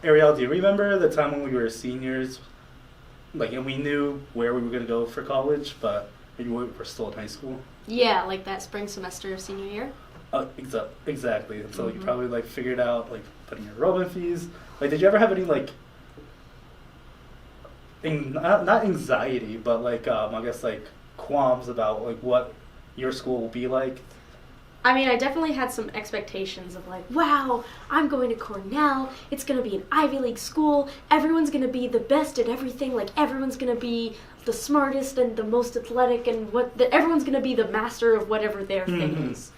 Ariel, do you remember the time when we were seniors, like, and we knew where we were going to go for college, but we were still in high school? Yeah, like that spring semester of senior year. Exactly. And so you probably like figured out like putting your enrollment fees. Like, did you ever have any like, not anxiety, but like I guess like qualms about like what your school will be like? I mean, I definitely had some expectations of like, wow, I'm going to Cornell. It's going to be an Ivy League school. Everyone's going to be the best at everything. Like, everyone's going to be the smartest and the most athletic, and everyone's going to be the master of whatever their thing is.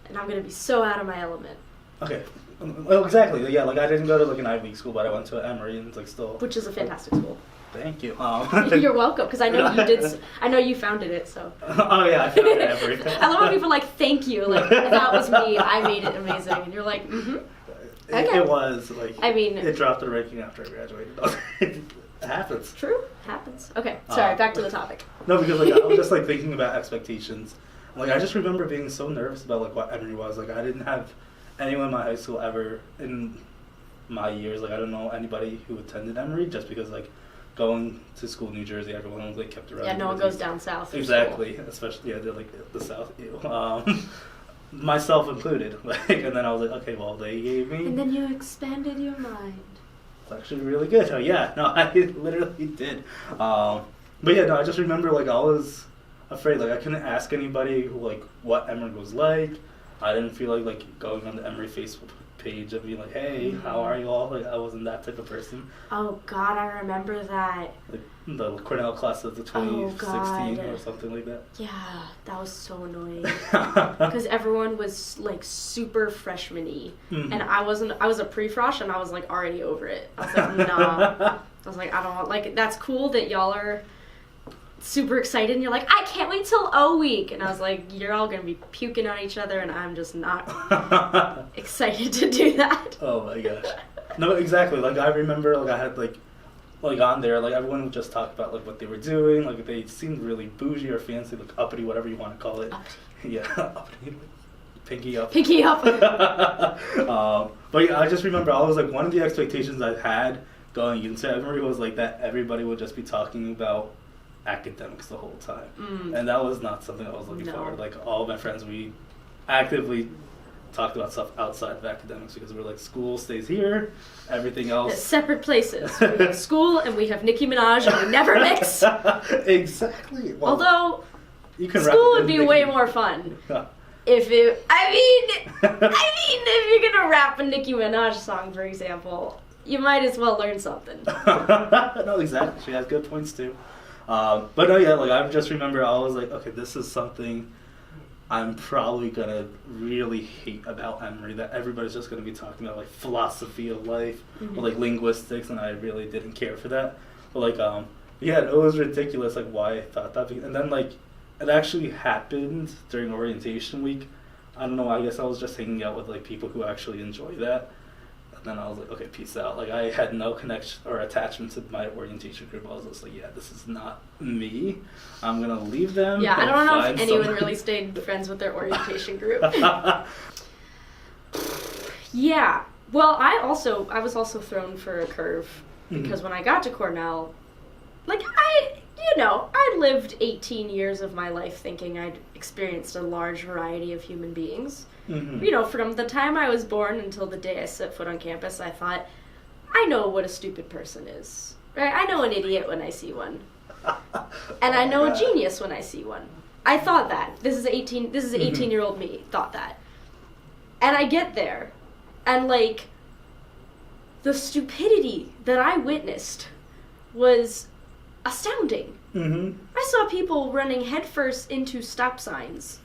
And I'm going to be so out of my element. Okay. Well, exactly. Yeah, like I didn't go to like an Ivy League school, but I went to Emory, and it's like still. Which is a fantastic school. Thank you. You're welcome, because I know you did. I know you founded it, so. Oh yeah, I founded Emory. I love when people are like, "Thank you." Like, that was me. I made it amazing, and you're like, "Mm-hmm." Okay. It was like. I mean, it dropped the ranking after I graduated. It happens. True. Happens. Okay. Sorry. Back to the topic. No, because like I was just like thinking about expectations. Like, I just remember being so nervous about like what Emory was. Like, I didn't have anyone in my high school ever in my years. Like, I don't know anybody who attended Emory, just because like going to school in New Jersey, everyone was like kept around. Yeah, no one goes down south. Exactly, especially they're like the South. Myself included. Like, and then I was like, okay, well, they gave me. And then you expanded your mind. It's actually really good. Oh yeah, no, I literally did. But yeah, no, I just remember like I was afraid. Like, I couldn't ask anybody who like what Emory was like. I didn't feel like going on the Emory Facebook page and being like, hey, how are you all? Like, I wasn't that type of person. Oh God, I remember that. Like the Cornell class of the 2016 or something like that. Yeah, that was so annoying. Because everyone was like super freshman-y. And I wasn't. I was a pre-frosh, and I was like already over it. I was like, nah. I was like, I don't want, like, that's cool that y'all are super excited, and you're like, I can't wait till O week, and I was like, you're all gonna be puking on each other, and I'm just not excited to do that. Oh my gosh. No, exactly. Like, I remember, like, I had like on there, like, everyone would just talk about like what they were doing. Like, they seemed really bougie or fancy, like uppity, whatever you want to call it. Uppity. Yeah, uppity. Pinky up. Pinky up. But yeah, I just remember I was like, one of the expectations I had going into Emory was like that everybody would just be talking about academics the whole time, and that was not something I was looking for. Like, all of my friends, we actively talked about stuff outside of academics, because we're like, school stays here, everything else separate places. We have school and we have Nicki Minaj, and we never mix. Exactly. Well, although you can school would be way more fun if it. I mean, if you're gonna rap a Nicki Minaj song, for example, you might as well learn something. No, exactly. She has good points too. But no, yeah, like, I just remember I was like, okay, this is something I'm probably gonna really hate about Emory, that everybody's just gonna be talking about like philosophy of life or like linguistics, and I really didn't care for that. But like, yeah, it was ridiculous like why I thought that. And then like, it actually happened during orientation week. I don't know, I guess I was just hanging out with like people who actually enjoy that. And then I was like, okay, peace out. Like, I had no connection or attachment to my orientation group. I was just like, yeah, this is not me. I'm going to leave them. Yeah, I don't know if anyone really stayed friends with their orientation group. Yeah. Well, I was also thrown for a curve, because when I got to Cornell, like, I lived 18 years of my life thinking I'd experienced a large variety of human beings. You know, from the time I was born until the day I set foot on campus, I thought, I know what a stupid person is. Right? I know an idiot when I see one. And I know a genius when I see one. I thought that. This is 18-year-old me thought that. And I get there, and like, the stupidity that I witnessed was astounding. I saw people running headfirst into stop signs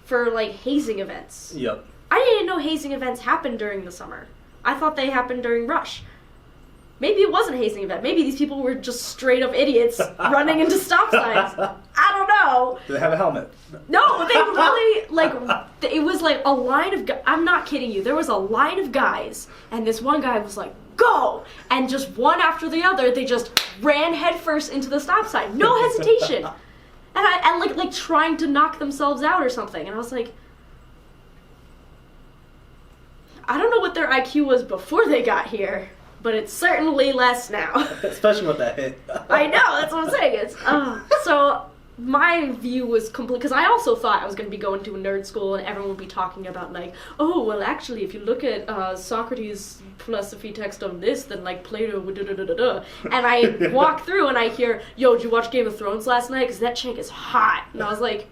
for like hazing events. Yep. I didn't know hazing events happened during the summer. I thought they happened during rush. Maybe it wasn't a hazing event. Maybe these people were just straight up idiots running into stop signs. I don't know. Do they have a helmet? No, they really, like, it was like a line of guys. I'm not kidding you. There was a line of guys, and this one guy was like, go! And just one after the other, they just ran headfirst into the stop sign. No hesitation. And like trying to knock themselves out or something. And I was like, I don't know what their IQ was before they got here, but it's certainly less now. Especially with that hit. I know, that's what I'm saying. It's so my view was complete, because I also thought I was going to be going to a nerd school and everyone would be talking about like, oh, well, actually, if you look at Socrates' philosophy text on this, then like Plato would da-da-da-da-da. And I walk through and I hear, yo, did you watch Game of Thrones last night? Because that chick is hot. And I was like...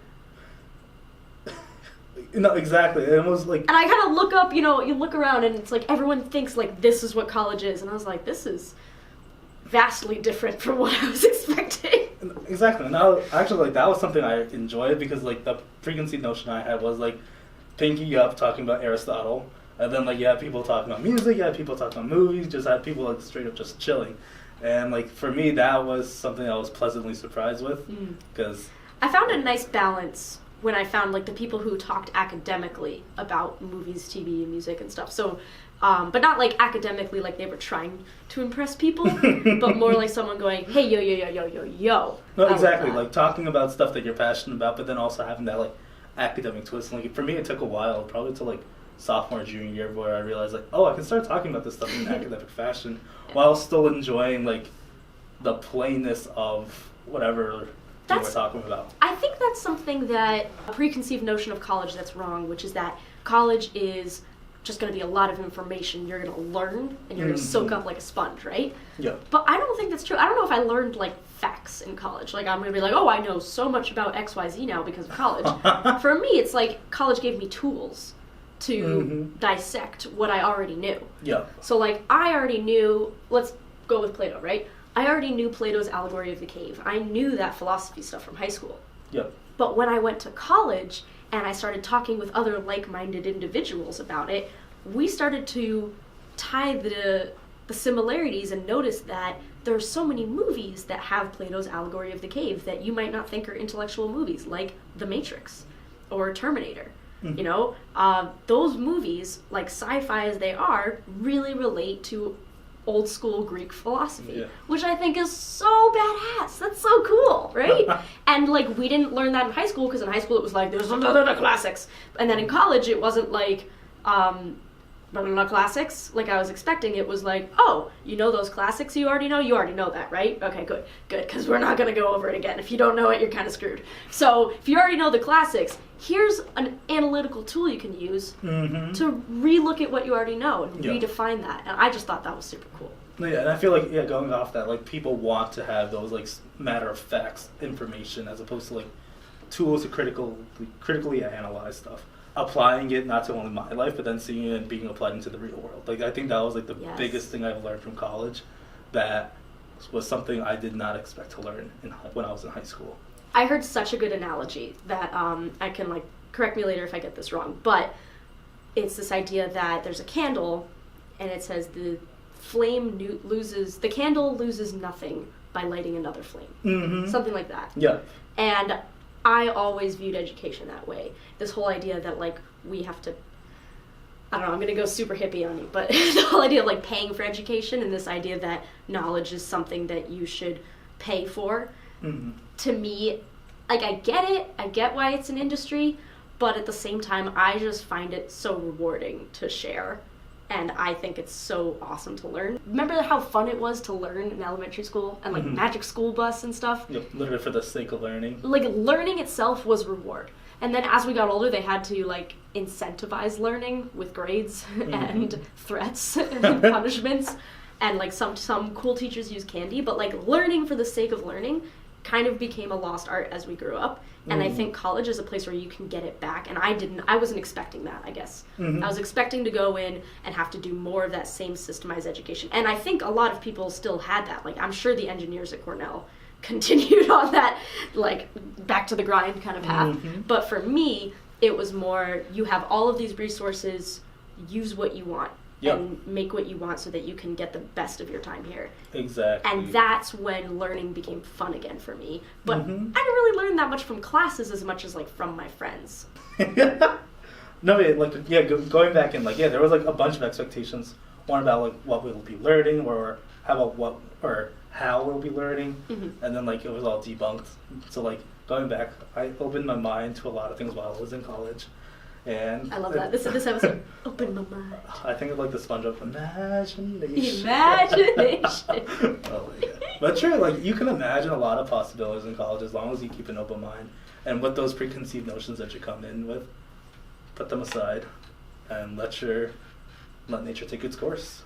No, exactly. It was like... And I kind of look up, you know, you look around and it's like everyone thinks like this is what college is. And I was like, this is vastly different from what I was expecting. Exactly. Now, actually, like, that was something I enjoyed, because, like, the preconceived notion I had was, like, pinky up talking about Aristotle, and then, like, you had people talking about music, you had people talking about movies, just had people, like, straight up just chilling. And, like, for me, that was something I was pleasantly surprised with, because... I found a nice balance when I found, like, the people who talked academically about movies, TV, and music and stuff. So, but not, like, academically, like they were trying to impress people, but more like someone going, hey, yo, yo, yo, yo, yo, yo. No, exactly. Like, talking about stuff that you're passionate about, but then also having that, like, academic twist. And, like, for me, it took a while, probably to, like, sophomore, junior year, where I realized, like, oh, I can start talking about this stuff in an academic fashion while still enjoying, like, the plainness of whatever we're talking about. I think that's something that a preconceived notion of college that's wrong, which is that college is just going to be a lot of information you're going to learn and you're going to soak up like a sponge, right? Yeah. But I don't think that's true. I don't know if I learned like facts in college. Like I'm going to be like, oh, I know so much about XYZ now because of college. For me, it's like college gave me tools to dissect what I already knew. Yeah. So like I already knew, let's go with Plato, right? I already knew Plato's allegory of the cave. I knew that philosophy stuff from high school. Yep. But when I went to college and I started talking with other like-minded individuals about it, we started to tie the similarities and notice that there are so many movies that have Plato's allegory of the cave that you might not think are intellectual movies, like The Matrix or Terminator. You know, those movies, like sci-fi as they are, really relate to old school Greek philosophy, which I think is so badass. That's so cool, right? And like we didn't learn that in high school, because in high school it was like there's the classics, and then in college it wasn't like classics like I was expecting. It was like, oh, you know those classics you already know that, right? Okay, good, because we're not going to go over it again. If you don't know it, you're kind of screwed. So if you already know the classics, here's an analytical tool you can use to relook at what you already know and redefine that. And I just thought that was super cool. Yeah, and I feel like, going off that, like, people want to have those, like, matter-of-facts information as opposed to, like, tools to critically analyze stuff. Applying it not to only my life, but then seeing it being applied into the real world. Like, I think that was, like, the biggest thing I've learned from college that was something I did not expect to learn when I was in high school. I heard such a good analogy that I can, like, correct me later if I get this wrong, but it's this idea that there's a candle and it says the candle loses nothing by lighting another flame. Something like that. Yeah. And I always viewed education that way. This whole idea that, like, we have to, I don't know, I'm going to go super hippie on you, but the whole idea of, like, paying for education and this idea that knowledge is something that you should pay for, to me, like, I get it. I get why it's an industry, but at the same time, I just find it so rewarding to share. And I think it's so awesome to learn. Remember how fun it was to learn in elementary school and like Magic School Bus and stuff? Yep, literally for the sake of learning. Like learning itself was reward. And then as we got older, they had to like incentivize learning with grades and threats and punishments. And like some cool teachers use candy, but like learning for the sake of learning kind of became a lost art as we grew up. And I think college is a place where you can get it back. And I wasn't expecting that, I guess. I was expecting to go in and have to do more of that same systemized education. And I think a lot of people still had that. Like, I'm sure the engineers at Cornell continued on that, like, back to the grind kind of path. But for me, it was more, you have all of these resources, use what you want. And make what you want so that you can get the best of your time here. Exactly. And that's when learning became fun again for me. But I didn't really learn that much from classes as much as like from my friends. No, going back in, like, there was like a bunch of expectations. One about like what we'll be learning, or how we'll be learning, and then like it was all debunked. So like going back, I opened my mind to a lot of things while I was in college. And I love that. This episode opened my mind. I think of like the SpongeBob imagination. Imagination. Oh my god. But sure, like you can imagine a lot of possibilities in college as long as you keep an open mind. And with those preconceived notions that you come in with, put them aside and let nature take its course.